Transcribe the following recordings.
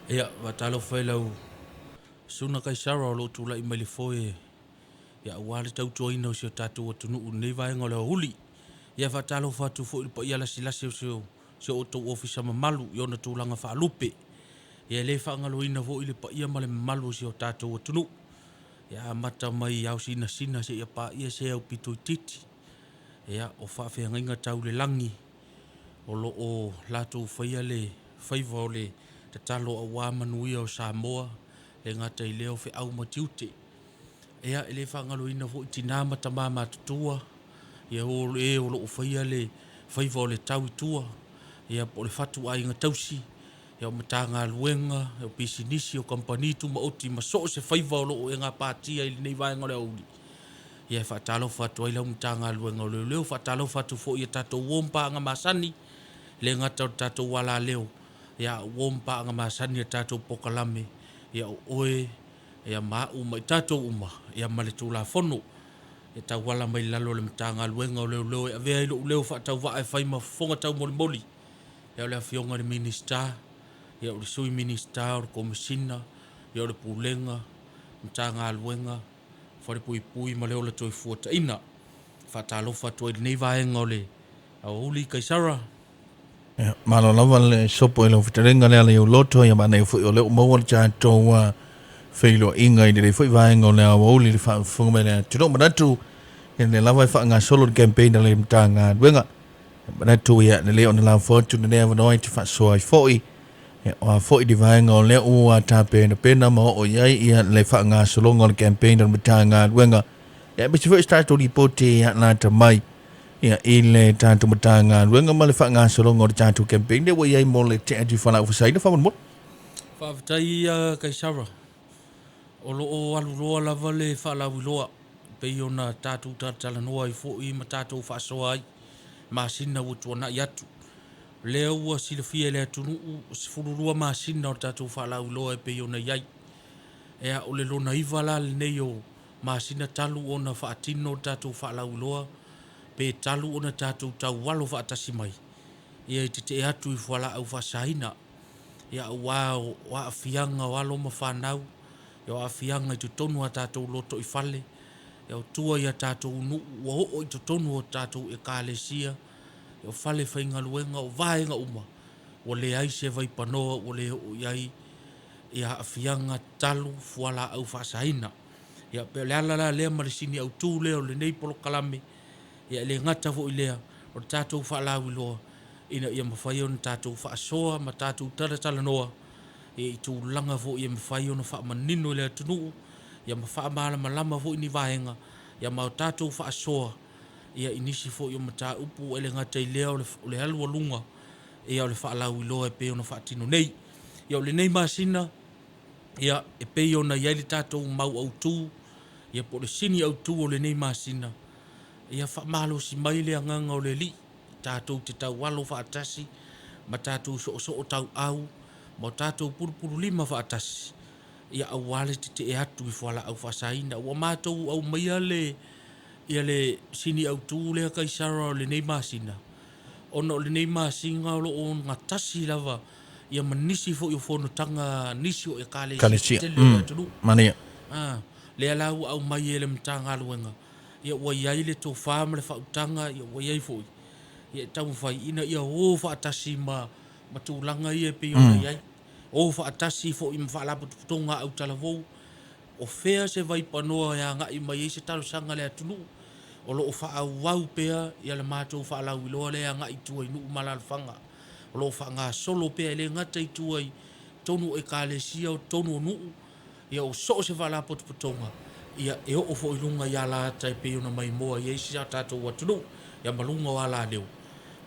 Ia, watalo whailau suna kai sara o lo tula I mai le foe. Ia, wale tau toina o sio tatu o tunu nei vai ngole o huli. Ia, watalo whatu fo ili pa ia lasi lasi o sio oto ofisa mamalu i ona tūlanga whaalupe. Ia, le whaangalo ina fo ili pa ia male mamalu o sio tatu o tunu. Ia, mata mai au sina sina se ia pa ia se au pitu I titi. Ia, o whawhia ngainga tau le langi. O lo o lato whaia le whaiva o le te talo a wāmanuia o Samoa. Le ngata I leo whi au matiute. Ea ele whangalo ina fo I tina mata mama tutua. Ia o lo o whaia le whaiva o le tau I tua. Ia po le whatu a inga tausi. Ia o matanga luenga. Ia o pisinisi o kampanitu ma oti ma so se whaiva o lo o inga pātia ili nei vaenga le auli. Ia whatalo whatu ai lau matanga luenga o leo whatalo whatu fo ia tato wompa anga masani. Le ngata o tato wala leo. Ia wompa anga masani tato pokalame. Ia o oe. Ia maa uma I tato uma. Ia male tūla whono. Ia tau wala mai lalo le matanga luenga o leo. Ia vea ilo leo whatau waa e whaima whonga tau moli moli. Ia o lea whionga le minister. Ia o le sui minister o le komisina. Ia o le pulenga. Matanga luenga. Whare pui pui ma leo le toi fuata ina. Whatalo whatu ai nei vaenga o le. Au huli kaisara. Malo lava le sopo I lo fitarenga le ale o loto ia mana fu o le mo cha to feilo inga I le fu vaenga o le au li fa fu me le tiro manatu in le lava fa nga solo campaign le mtanga wenga manatu ia le on la fortune ne no I fa so I foi o foi di vaenga o le o ata pe pena mo o ia ia le fa nga solo ngol campaign le mtanga wenga ia bi first start to report ia na ta mai ia ile tanto matanga luenga male fa nga solo ngor tanto campaign de wo ia mo le te atu fa na ufasaina fa mo Fa tai kaisara. O lo o alu loa lava le fa la wiloa. Pe ona tatu tatala noa I fo I matatu fa so ai. Masina wutu na yatu. Leo ua silafia le atunu sifururua masina o tatu fa la wiloa pe ona yai. Ea o le lona iwa la le neyo masina talu ona fa atino tatu fa la wiloa. Pe talu ona tatu tau walo fa atasi mai. Ia I te atu I wala au fa saina. Ia wa afianga walo ma whanau. Ia wa afianga I tutonu a tatu loto I fale. Ia tua ia tatu unu wa o I tutonu o tatu e kālesia. Ia fale whainga luenga o vaenga uma. O le ai se vai panoa o le o iai. Ia afianga talu fuala au fa saina. Ia pe le alala lea marisini au tū leo le nei polo kalame. Ia le ngata fo I lea. O tātou whaalawi loa. Ina ia mawhai ona tātou whaasoa ma tātou taratala noa. Ia I tū langa fo ia mawhai ona wha manino lea tunuu. Ia mawha maala malama fo ini vahenga. Ia mao tātou whaasoa. Ia inisi fo ia mata upu ele ngata I lea o le halua lunga. Ia o le whaalawi loa e pe ona whaatino nei. Ia o le nei masina. Ia e pe ona ia le tātou mau au tū. Ia po le sini au tū o le nei masina. Ia whamalo si mai le anganga o le li. Tātou te tau walo whaatasi. Ma tātou so tau au. Ma tātou purupuru lima whaatasi. Ia au wale te e atu I whala au whasaina. Ua mātou au maia le. Ia le sini au tū lea kaisara o le nei masina. Ona o le nei masinga o lo o ngatasi lava. Ia manisi fo I whono tanga nisi o e kālesi. Mania. Lea lau au mai e le mtanga aluenga. Ia ua iai le tō whāma le whautanga. Ia ua iai fo I. Ia tau whai ina ia o whaatasi ma tūlanga ia pe ona iai. O whaatasi fo I mwhaalapu tuputonga au talavou. O whea se vai panoa ia ngai mai e se talo sanga le atunu. O lo o whaau wau pea ia le mātou whaalau I loa lea ngai tua I nuu malalwhanga. O lo o whaanga solo pea le ngata I tua I tonu e kālesia o tonu o nuu. Ia o so se whaalapu tuputonga. Ia e o fo I lunga ia la tai pe ona mai moa ia isi a tātou atunu. Ia malunga o ala leo.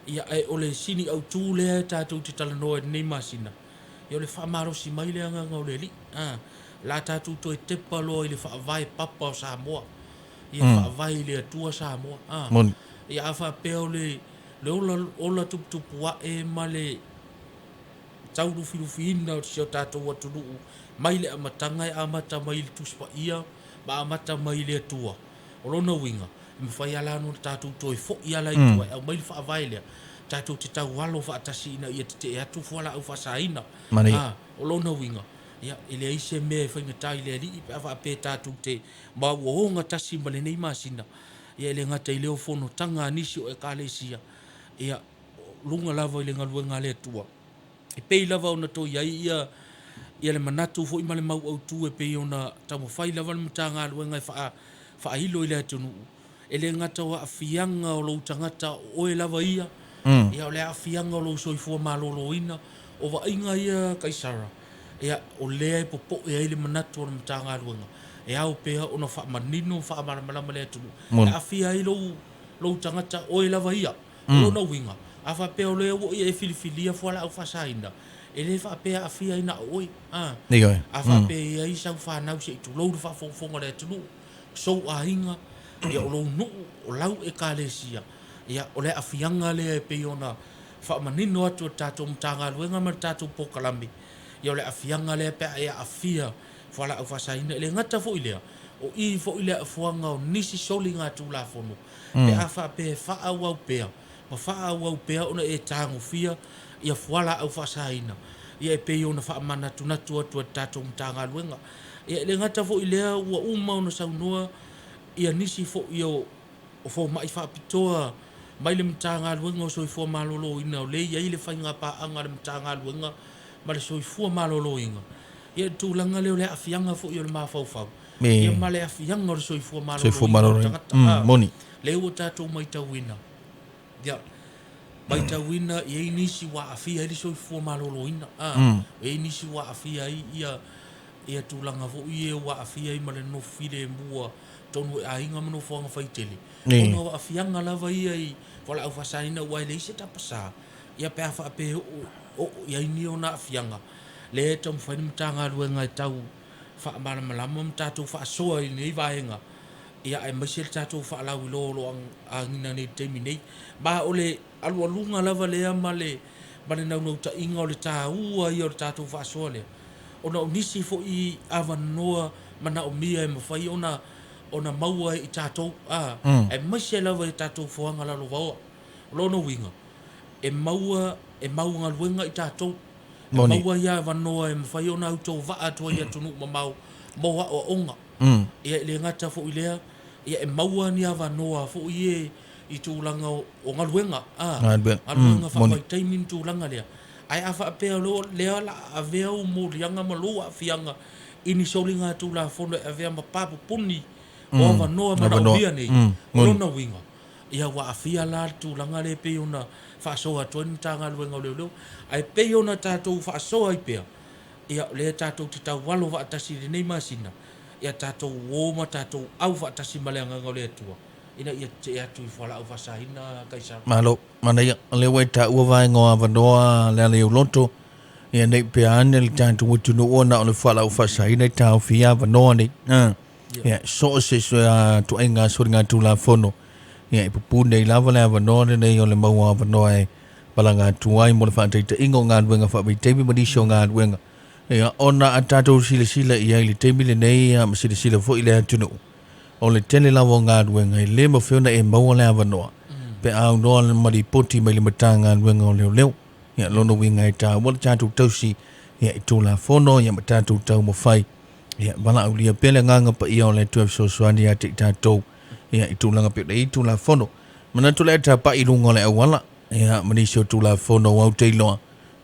Ia e o le sini au tū lea tātou te talanoa nei masina. Ia o le whaamaro si mai lea nganga o le li. La tātou toi tepa loa I le whaavai papa o Samoa. Ia whaavai le atua Samoa. Ia a whaapea o le ola tuputupu wa e ma le tauru filufiina o sio tātou atunu. Mai le amatanga e amata mai le tuspa ia. Ma amata mai le atua. O lona winga. Me fai ala no tātou toi fo ia la I tua. Au mai le whaavai lea. Tātou te tau walo whaatasi ina ia te atu whala au whasaina. o lona winga ia ile ise me fainga tai le li pe ava pe tatu te ma wo nga tasi ma le nei masina ia le ngata ile o fono tanga nisi o ekalesia ia lunga lava ile ngaluenga le tua e pei lava ona to ia le manatu fo i male mau au tu e pei ona tamo fai lava le mtanga luenga fa hilo ile atunu ele ngata wa afianga o lo tangata o e lava ia ia o le afianga o lo soifua malolo ina o va inga ia kaisara ia o le popo ia ile manatu o le mtanga luenga e au pea ona fa manino fa malama le atunu e afia i lo tangata o e lava ia lo na winga afa pea o le o e filifilia fo la fa saina ele fa pea afia ina oi afa pea i sa fa na se tu lo fa fo le atunu so a inga ia o lo no o lau e kalesia ia o le afianga le pe ona fa manino atu tato mtanga luenga ma tato pokalami ia o le afianga le pe ia afia fa la fa saina le ngata fo ile o i fo ile afuanga o nisi solinga tu la fono pe afa pe fa au pe ma fa au pe ona e tango fia ia fuala au fa saina ia pe ona fa mana tu natu atu tato mtanga luenga ia le ngata fo ile wa uma ona saunua ia nisi fo io o fo mai fa pitoa mai le mtanga luenga so fo malolo ina le ia ile fa nga pa anga le mtanga luenga ma le so fo malolo inga ia tu langa le afianga fo io le mafau fau ia ma le afianga so fo malolo moni le o tato mai tawina ia mai tawina ia nisi wa afia ile so fo malolo ina ia nisi wa afia ia tu langa fo ia wa afia i ma le no file mua tonu a inga mano fo nga faitele ono afianga lava ia i wala au fasaina wa ile se tapasa ia pe afa pe o ia ni ona afianga le tom fa ni mtanga luenga tau fa mala malama mtatu fa soa ni vaenga ia e masel tatu fa la lo angina ni temine ba ole alunga lava le amale bale na no ta inga ole ta ua ia tatu fa soa le ona nisi fo i avanoa mana o mia e mafai ona maua i tatou e maise lava i tatou foanga lalo vao lono winga e maua ngaluenga i tatou maua ia vanoa e mawhai ona autou vaa atua ia tunu mamau moa o onga ia le ngata fo ilea ia e maua ni a vanoa fo ie i tūlanga o ngaluenga ngaluenga whakai taimin tūlanga lea ai afa apea lea la avea o mo lianga malua fianga ini solinga tūla fono e avea mapapu puni o vanoa mana o bia nei lona winga ia wa afia la tūlanga le pe ona whaasoa tuani tanga luenga o leo ai pe ona tātou whaasoa i pea ia le tātou te tau walo wa atasi le nei masina ia tātou woma tātou au wa atasi maleanga ngau le atua ina ia te atu i whala au whasahina kaisa malo mana ia le wai ta ua vai ngoa vanoa le ale uloto ia nei pe ane le tātou utunu ona o le whala au whasahina i tāu fia vanoa nei ia so se tu ainga sori ngā tūla fono ia i pupu nei lava le vanoa nei o le maua vanoa e balanga tuai mo le whaataita ingo ngā duenga whaabitemi manisio ngā duenga ia ona a tātou sila ia i le teimi le nei a sila fo i le atunu o le tele lawa ngā duenga i le mawhiona e maua le vanoa pe au noa le maripoti mai le mata ngā duenga o leo ia lono winga i tā wala tātou tausi ia i tūla fono ia ma tātou tau mo whai ia wala au lia pele nganga pa ia o le tuaf sosuani a te tātou ia i tūlanga pe i tūla fono mana tūla e tā pa i runga le awala ia manisio tūla fono au teiloa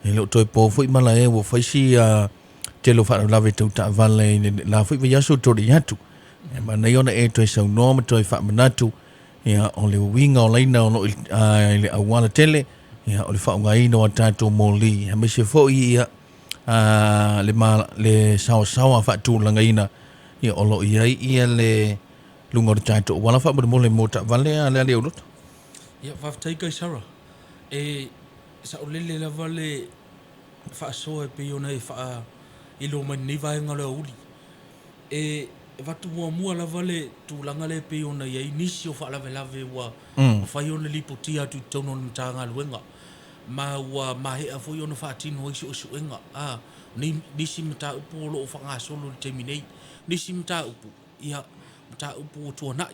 e lo toi po fui mala e wo faisi a telo fa lave tau ta vale la fui vi yaso to di hatu e mana iona e toi sau no ma toi fa manatu ia o le winga o leina o le awala tele ia o le fa ngai no tato moli ha me se fo ia le sawa fa tu langa ina ia o lo ia le lunga o tato wala fa mo le mota vale ale ale ulot ia fa taika sara e sa o lele la vale fa so e pe ona e fa i lo mani vai ngala uli e vatu mua la vale tu langa le pe ona ia inisio fa la lave wa fa ona lipotia tu tono ntanga luenga ma wa ma he a fo ona fa tino iso enga ni nisi mta upu lo fa nga solo te minei nisi mta upu ia mta upu tu na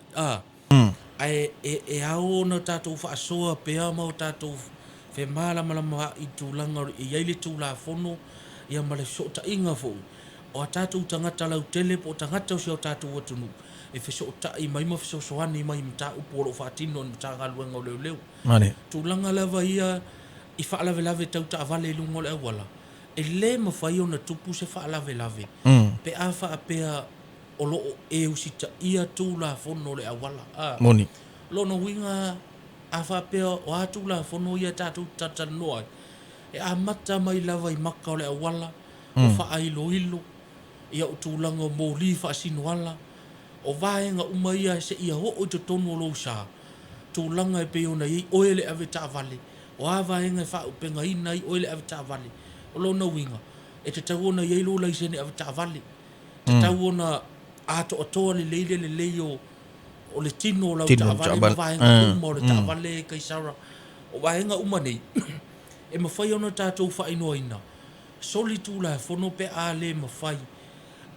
ai e ao na tatou fa so pe ama tatou fe mala i tūlanga i ele tūla fono ia ma le so ta inga fo o tātou tangata lau tele po tangata o se o tātou atunu e feso ta i mai ma feso soani mai mta upo lo fatino mta galuenga o leo Mane. tūlanga lava ia i whaalave tau ta avale lungo le awala e le ma whai ona tupu se whaalave pe a whaapea o loo e usita ia tū la fono le awala Moni. lono winga a whaapea o a tū la fono ia tātou tatanoa e a mata mai lava i maka o le awala o wha ilo ia o tūlanga mō li whaasino ala o vaenga umaia se ia ho o te tonu o lo sa tūlanga e pe ona i oele ave ta vale o a vaenga wha upenga ina i oele ave ta vale o lona winga e te tau ona i eilo lai sene ave ta vale te tau ona ato o toa le leile o le tino o lau ta vale ma vaenga uma o le ta vale kai sara o vaenga uma nei e mawhai ona tātou whainoa ina soli tūla e whono pe a le mawhai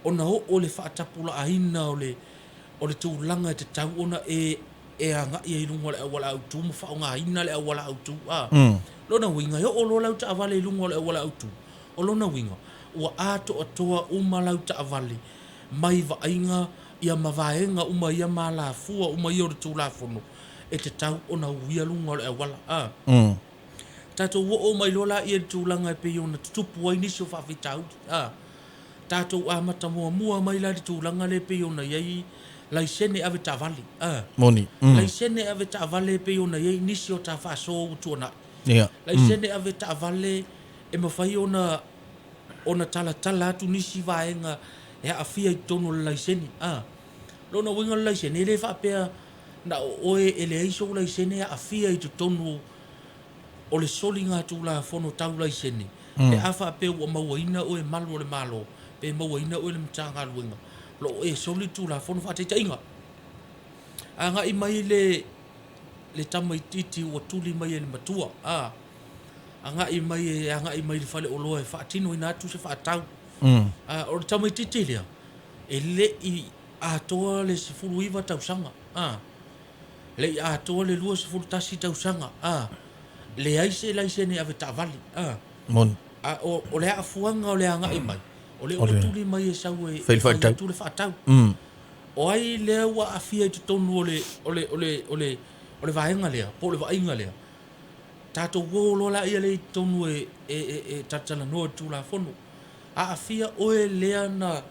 ona o le whaatapula a ina o le tūlanga te tau ona e anga i rungo le awala autu ma whaonga ina le awala autu lona winga o lo lau ta avale rungo le awala autu o lona winga ua ato atoa uma lau ta avale mai vainga ia mavaenga uma ia mala fua uma ia o le tūla whono e te tau ona uia rungo le awala tātou o mai lola i e tūlanga e pe ona tutupu ai nisi o whawhitau tātou a mata mua mai la tūlanga le pe ona iei lai sene ave ta vale Moni. lai sene ave ta vale pe ona iei nisi o ta whaso utuana lai sene ave ta vale e mawhai ona tala atu nisi vaenga e a fia i tono lai sene lona winga lai sene le whapea na oe ele aiso lai sene a fia i tono o le soli ngā tūla whono tau lai sene. Pe awha pe ua mauaina o e malu o le malo. Pe mauaina o le mtanga luenga. Lo e soli tūla whono whaatei tainga. Anga i mai le tamaititi ua tuli mai e le matua. Anga i mai le whale o loa e whaatino i nātu se whaatau. O le tamaititi lea. E le i atoa le sifuru iwa tausanga. Le i atoa le lua sifuru tasi tausanga. Le aise lai sene ave ta vale Mon. o le afuanga o le anga i mai o le o tuli mai e sau e tu le whaatau o ai le ua afia i tutonu o le vaenga lea po le vaenga lea tātou wōlola ia le tonu e tatala noa tūla whono a afia oe lea na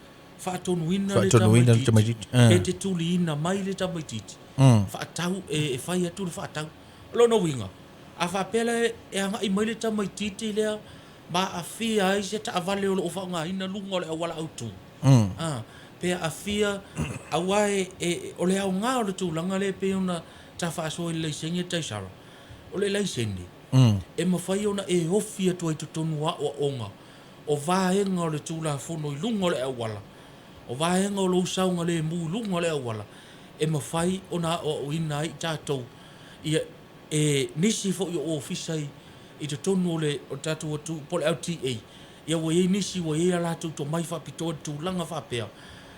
whaatonuina le tamaititi e te tuli ina mai le tamaititi whaatau e whai atu le whaatau lono winga a whapele e anga i maile ta mai titi lea ma a fia ai se ta avale o lo whaonga ina lunga o le awala autu pe a fia a wae o le au ngā o le tūlanga le pe ona ta whaaso i leisenge taisara o le leisenge e mawhai ona e hofia tua i tutonu wa o onga o vaenga o le tūla whono i lunga o le awala o vaenga o lo usaunga le mu lunga o le awala e mawhai ona o ina i tātou e nisi fo i ofisai i te tonu o tātou atu po le LTA ia wa iei nisi wa iei alātou to mai whapitoa tūlanga whapea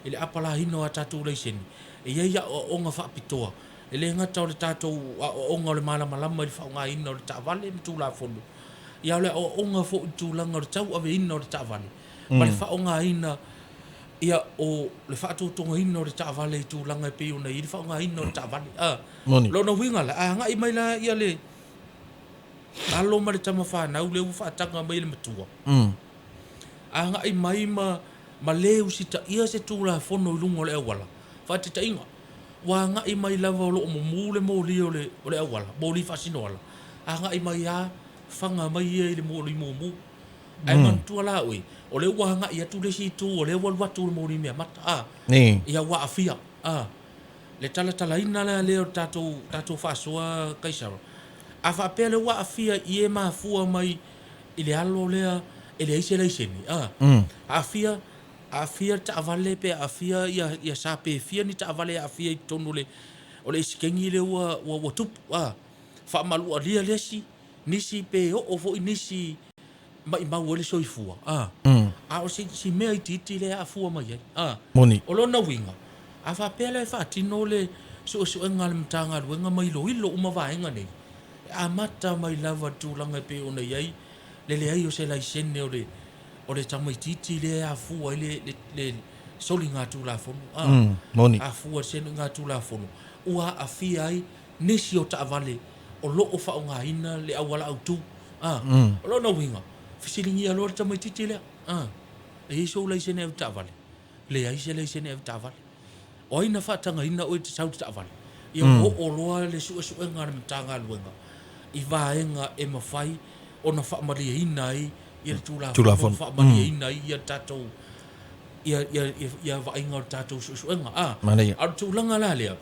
i le apala hino a tātou leiseni e iei a o onga whapitoa e le ngata o le tātou a o onga o le malamalama i whaonga ina o le tāwale mi tūla whonu ia o le o onga fo i tūlanga o le tau ave ina o le tāwale ma le whaonga ina ia o le whaatotonga ina o le tāwale i tūlanga i peo nei i le whaonga ina o le tāwale lona winga la a nga i mai la ia le alo ma le tama whanau le u whaatanga mai le matua a nga i mai ma le usita ia se tūla whono i lunga o le awala whaatita inga wa nga i mai lava o lo o mule mo li o le awala mo li whasino ala a nga i mai a whanga mai ia i le mo li mo mu ai man tu ala oi o le wa nga ia tu le si tu o le wa watu le mo li mea mata ia wa afia le tala ina le o tatou whasoa kaisara a whapea le wa afia i e maa fua mai i le alo lea e le aise leiseni a fia ta avale pe a fia ia sa pe fia ni ta avale a fia i tonu le o le iskengi le wa tupu fa malu alia lesi nisi pe o fo nisi mai mau le soifua a o si mea i titi le a fua mai Moni o lona winga a whapea le whaatino le so enga le mtanga luenga mai lo ilo uma vaenga nei a mata mai lava tūlanga pe ona iai le ai o se lai sene o le o le tamaititi le afua i le soli ngā tūlafonu. Moni. Afua senu ngā tūlafonu. Ua afia ai nisi o taavale o loo whaongaina le awala au tū. O lo na winga. Fisilingi alo le tamaititi lea. E iso lai sene au taavale. Le aise lai sene au taavale. O aina whaatanga ina o te sau taavale. Ia o loa le sua ngā mtanga luenga. I vaenga e mawhai o na whaamaria ina ai ia le tūlafonu. Whaamaria ina ai ia tātou ia vainga o tātou suenga. Ar tūlanga la lea.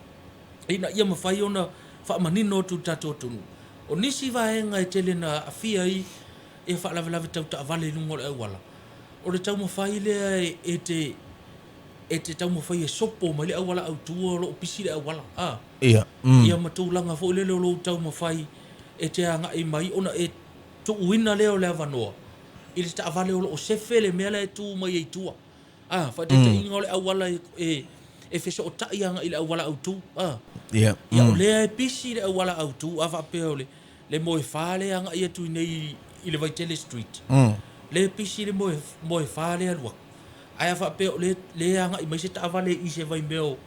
Ina ia mawhai o na whaamanino tu tātou tunu. O nisi vaenga e tele na awhia ai e whaalawelawe tau taavale lungo le awala. O le tau mawhai lea e te tau mawhai e sopo mai le awala au tua o lo pisi le awala. Ia matūlanga fo le lo tau mawhai e te anga i mai ona e tu uina leo le avanoa. I le taavale o lo sefe le mea le tu mai e tua. Fa te inga o le awala e feso o tai anga i le awala au tu. Ia o lea e pisi le awala au tu a whapea le moe whale anga i atu nei i le Vaitele Street. Le pisi le moe whale alua. Ai a whapea le anga i mai se taavale i se vai meo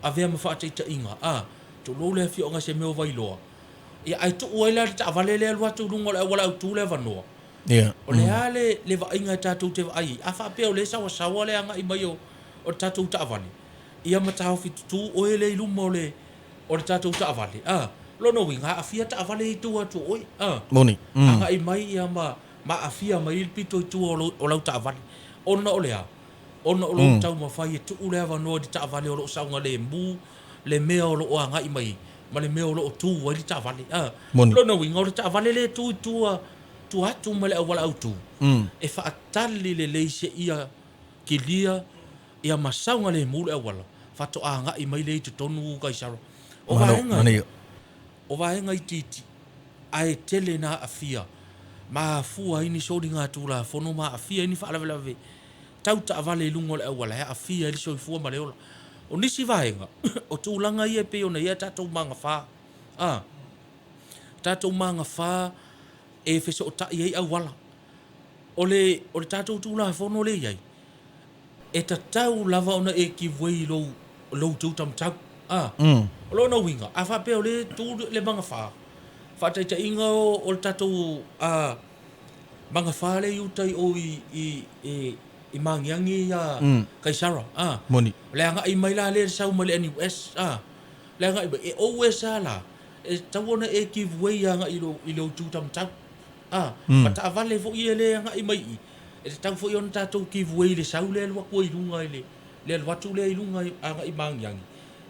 a vea ma whaataita inga. Tu lo le fio nga se meo vai loa. Ia ai tu uaila le taavale le alua tu lungo le awala au tu le vanoa. O le ale le vainga tātou te vai. A whapea le sawa le anga i mai o tātou taavale. Ia matao fitu tu oe le iluma o le tātou taavale. Lono winga a fia taavale i tu atu oi. Moni. Anga i mai ia ma a fia mai il pito i tu o lau taavale. Ona o lea. Ona o lo tau mawhai e tu ule awa noa di taavale o lo saunga le mbu, le mea o lo o anga i mai. Ma le mea o lo o tu wai di taavale. Lono winga o le taavale le tu tu atu ma le awala au tu. E whaatali le leise ia ki lia ia masaunga le mule awala. Whato anga i mai le i te tonu Kaisaro. O vaenga i titi. Ai tele na afia. Ma fua ini sori ngā tūra fono ma afia ini whaalawelawe. Tau taavale i lungo le awala. Hea afia ili soi fua ma leola. O nisi vaenga. O tūlanga ia pe ona ia tātou manga wha. Tātou manga wha e feso o tai ei awala. O le tātou tūla fono le iai. E ta tau lava ona e ki wei lou tūtam tau. O lo na winga. A whapea o le tū le manga wha. Whataita inga o le tātou manga wha le iutai o i mangiangi Kaisara. Moni. Le anga i mai la le sau ma le NUS. Le anga i e OS la. E tau ona e ki wei anga i lo tūtam tau. Pata avale fo i le anga i mai. E tau fo i on tātou ki wei le sau le alwa kua i runga i le alwatu le i runga anga i mangiangi.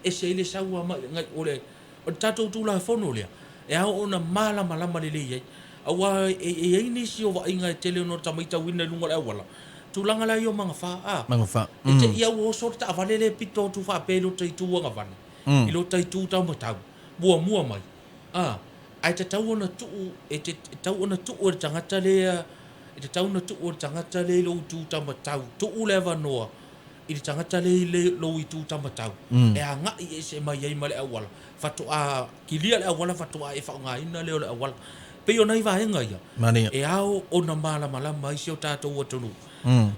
E se le sau ama ngai o le o tātou tūla fono lea. E au ona malama le le iei. Awa e nisi o wa inga e tele ono tamaita wina lunga le awala. Tūlanga la i o manga wha. Manga wha. E te ia o sorta avale le pito tu wha pēlo taitu anga vane. I lo taitu tau matau. Mua mai. Ai te tau ona tuu, e te tau ona tuu o tangata lea, e te tau ona tuu o tangata le lo tu tamatau, tuu le wanoa, i te tangata le lo i tu tamatau. E a ngai e se mai ei ma le awala. Fatu a, ki lia le awala, fatu a e whaunga ina leo le awala. Pe o nai vahenga ia. Mania. E ao ona malama i se o tātou atonu.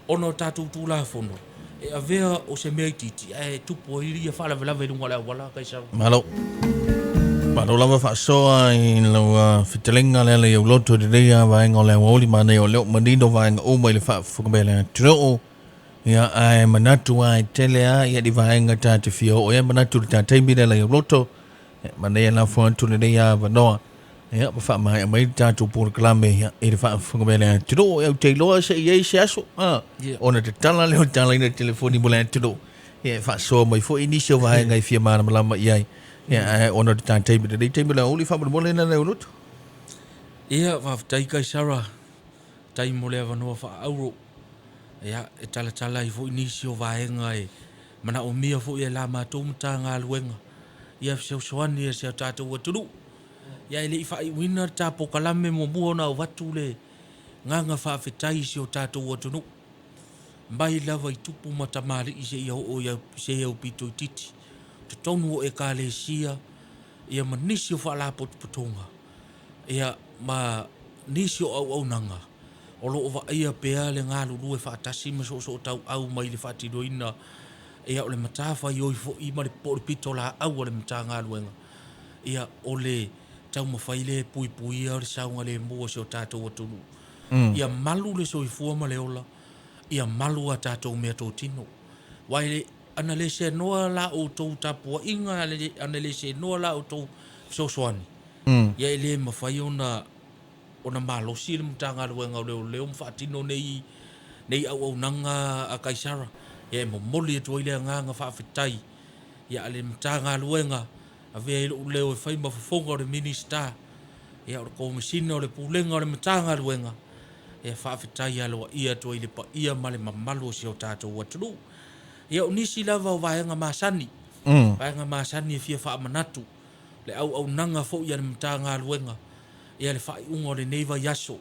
Ona o tātou tūla fono. E a vea o se mea titi, e tupo i ria whalawelawe runga le awala, Kaisaro. Malo. Malo lava whaasoa i lau whitelenga lea le au loto de rea vaenga o le waoli mane o leo manino vaenga o mai le whaafukabele tiro. Ia ai manatu ai tele a ia di vaenga tā te fio o ia manatu le tā teimire le au loto. Mane e la fuantu le rea vanoa. Ia pa wha mai a mai tātou pōra kalame ia e le whaafukabele tiro e au te loa se iei se aso. Ona te tala leo tala ina telefoni mo le tiro. Ia whaasoa mai fo inisio vaenga i fia mana malama iai. Ia ona te tātai bida dei teimile oli wha mole na leo luto. Ia whaftai Kaisara tai mo le avanoa wha auro. Ia e tala i fo inisi o vaenga e mana o mia fo i la mātou mta ngā luenga. Ia fseo soani e seo tātou aturu. Ia ele i wha i wina tāpo kalame mo mua na o watu le nganga whaafetai seo tātou atunu. Mai lava i tupu matamari i se i o se i au pito i titi. Te tonu o e ka le sia, ia ma nisi o wha la potonga. Ia ma nisi o au nanga. o lo va ia pea le ngā lulu e whaatasi ma so tau au mai le whaatiroina ia o le matafa i oi fo i ma le pito la au o le mata ngā luenga ia o le tau mawhaile pui pui o le saunga le mua se o tātou atunu ia malu le soifua ma le ola ia malu a tātou mea tō tino waile ana le se noa la o tō tapua inga ana le se noa la o tō sosoani ia ele mawhai ona malosi le mutanga luenga o leo mwhaatino nei au nanga a kaisara ia mo moli e tuaile nganga whaafetai ia le mutanga luenga a vea leo e whai mafafonga o le minister ia o le komisina o le pulenga o le mutanga luenga ia whaafetai aloa ia tuaile pa ia male mamalu o si o tātou atunu ia unisi lava o vaenga masani vaenga masani e fia whaamanatu le au nanga fo ia le mutanga luenga ia le fai ungo le neiva yaso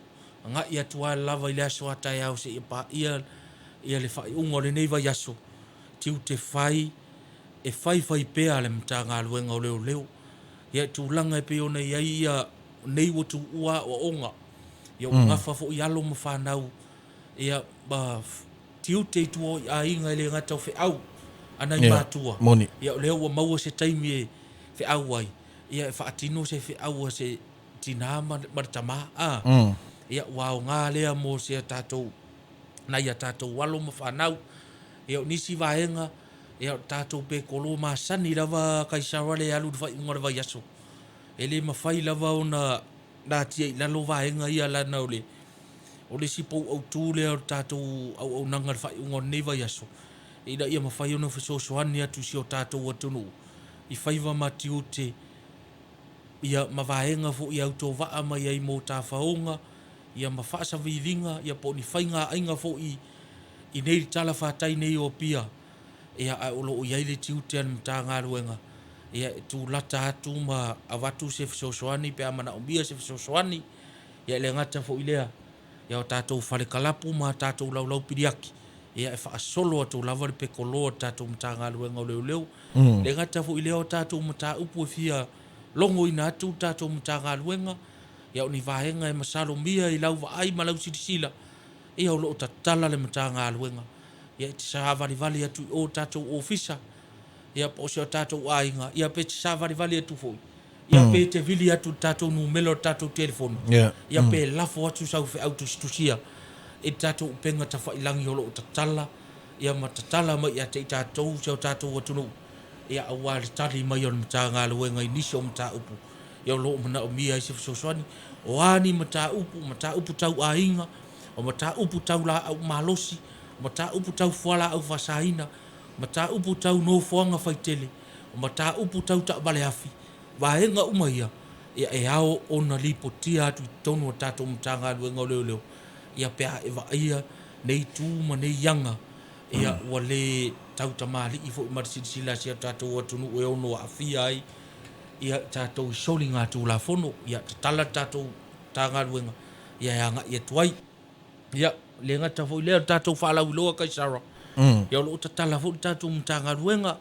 nga ia tua lava ile aso atai au se ia le fai ungo le neiva yaso tiu te fai e fai pea le mtanga luenga o leo ia tu langa e pe ona ia nei wo tu ua o onga ia unga fa fo ia lo mfanau ia ba tiu te tu a inga le ngata fe au ana i matua ia leo o mau se taimi fe au ai ia fa atino se fe au se tina martama ia wao ngā lea mo se tātou na ia tātou walo mawhanau ia nisi vaenga ia tātou pe kolo masani lava kaisara le alu whai unga lava yaso ele mawhai lava ona nātia i lalo vaenga ia lana o le sipo au tūle o tātou au nanga whai unga neva yaso ina ia mawhai ona whasosoani atu si o tātou atunu i whaiva mati ute ia mavaenga fo ia auto va mai ai mo ta faonga ia mafasa vilinga ia po ni fainga ainga fo i nei tala fatai nei o pia ia o lo ia ile tiute an tanga ruenga ia tu lata atu ma avatu se sosoani pe amana ombia se sosoani ia le ngata fo ilea ia o tatou fale kalapu ma tatou lau piriaki ia e fa solo atu lava pe kolo tatou tanga ruenga o leo le ngata fo ilea o tatou mata upu fia longo ina atu tātou mutanga luenga ia ni vaenga e masalo mia i lau vaai ma lau sitisila ia o loo tatala le mutanga luenga ia te sa vali atu o tātou ofisa ia po se o tātou ainga ia pe te sa vali atu foi ia pe te vili atu tātou numelo tātou telefoni ia pe lafo atu sau fe auto situsia e tātou penga ta whailangi o loo tatala ia matatala ma ia te tātou se o tātou atunu ia awal tali mai on mtanga luenga iniso mta upu ia lo mana mia i se soswani o ani mta upu tau ainga o mta upu tau la au malosi mta upu tau fuala au fasaina mta upu tau no fuanga faitele o mta upu tau ta bale afi vaenga umaia ia e ao ona lipotia atu tonu tato mtanga luenga leo ia pea eva ia nei tu ma nei yanga ia wale tau tamali i fo marsila sia tātou atunu e ono afia ai ia tātou soli ngā tū la fono ia tala tātou tanga luenga ia anga ia tuai ia le ngata fo leo tātou whalau loa kaisara ia lo tala fo tātou mtanga luenga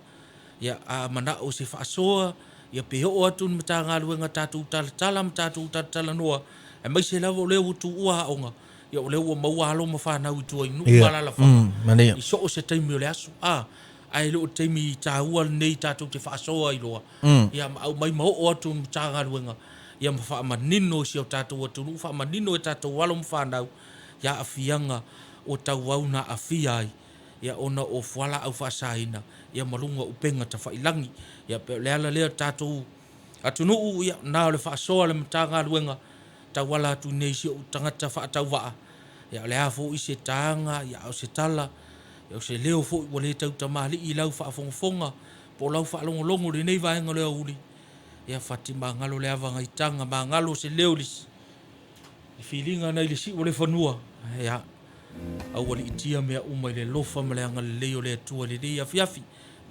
ia a mana o se whaasoa ia peho atu mtanga luenga tātou tala tātou tala noa e mai se lavo leo tu ua onga ia o leo o maua alo mawhanau i tua inu malala whana i so o se taimi o le aso ai lo taimi tāua nei tātou te whaasoa i loa ia au mai maho o atu mtanga luenga ia mawhamanino si o tātou atunu whamanino e tātou walo mawhanau ia afianga o tau au na afia ai ia ona o whala au whaasaina ia marunga upenga ta whailangi ia leala lea tātou atunu ia nā le whaasoa le mtanga luenga ta wala tu nei si o tangata whaatau waa ia lea fo i se tanga ia o se tala ia o se leo fo i wale tau tamali i lau whaafongafonga po lau whaalongolongo le nei vaenga leo uli ia whati maangalo lea vanga i tanga maangalo se leo lisi i whilinga nei lisi wale whanua ia au wali itia mea umai le lofa maleanga le leo lea tua le nei afiafi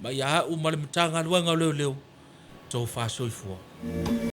ma ia umale mtanga luanga leo tō whaasoifua